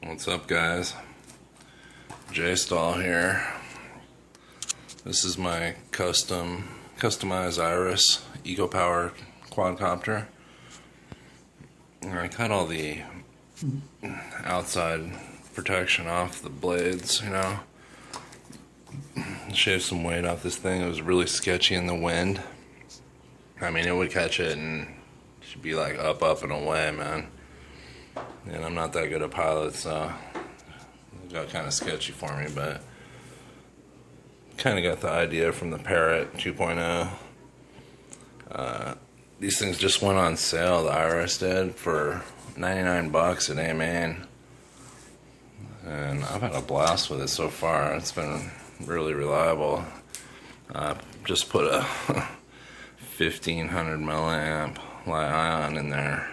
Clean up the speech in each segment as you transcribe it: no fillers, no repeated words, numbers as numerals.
What's up, guys? J-Stall here. This is my customized Iris eco-power quadcopter. I cut all the outside protection off the blades, you know. Shaved some weight off this thing. It was really sketchy in the wind. I mean, it would catch it and she'd be like up and away, man. And I'm not that good a pilot, so it got kind of sketchy for me, but kind of got the idea from the Parrot 2.0. These things just went on sale, the Iris did, for 99 bucks at Amain. And I've had a blast with it so far. It's been really reliable. Just put a 1500 milliamp Li-ion in there.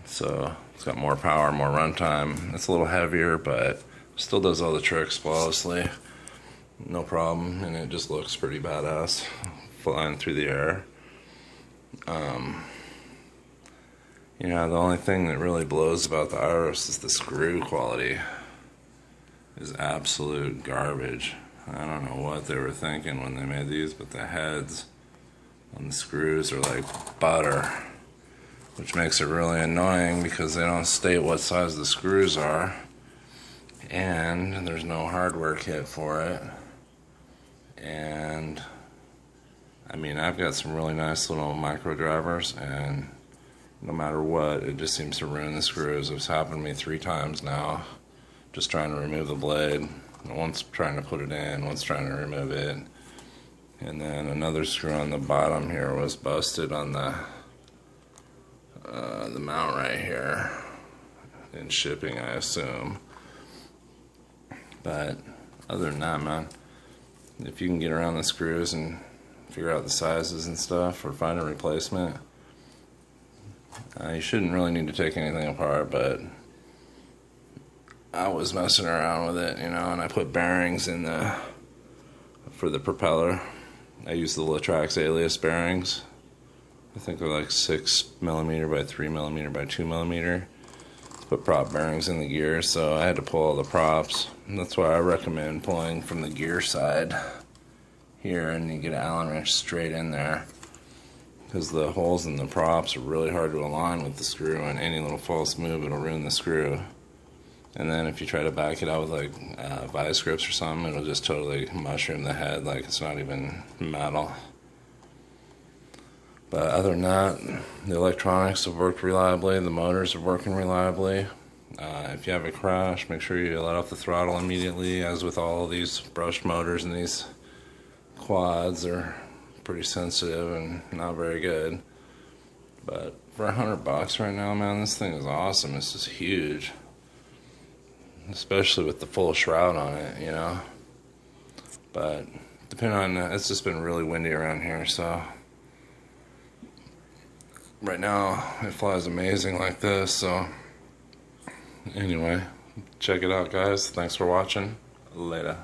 So it's got more power, more runtime. It's a little heavier, but still does all the tricks flawlessly. No problem, and it just looks pretty badass flying through the air. You know, the only thing that really blows about the Iris is the screw quality is absolute garbage. I don't know what they were thinking when they made these, but the heads on the screws are like butter, which makes it really annoying because they don't state what size the screws are, and there's no hardware kit for it. And I mean, I've got some really nice little micro drivers, and no matter what, it just seems to ruin the screws. It's happened to me 3 times now, just trying to remove the blade. Once trying to put it in, once trying to remove it. And then another screw on the bottom here was busted on the mount right here. In shipping, I assume. But other than that, man, if you can get around the screws and figure out the sizes and stuff, or find a replacement, you shouldn't really need to take anything apart. But I was messing around with it, you know, and I put bearings in for the propeller. I used the Latrax Alias bearings. I think they're like 6mm by 3mm by 2mm. Put prop bearings in the gear, so I had to pull all the props. And that's why I recommend pulling from the gear side here, and you get an Allen wrench straight in there, because the holes in the props are really hard to align with the screw, and any little false move, it'll ruin the screw. And then if you try to back it out with like vice grips or something, it'll just totally mushroom the head like it's not even metal. But other than that, the electronics have worked reliably, the motors are working reliably. If you have a crash, make sure you let off the throttle immediately. As with all of these brushed motors and these quads, are pretty sensitive and not very good. But for $100 right now, man, this thing is awesome. It's just huge. Especially with the full shroud on it, you know. But depending on it's just been really windy around here, so right now it flies amazing like this. So anyway, check it out, guys. Thanks for watching. Later.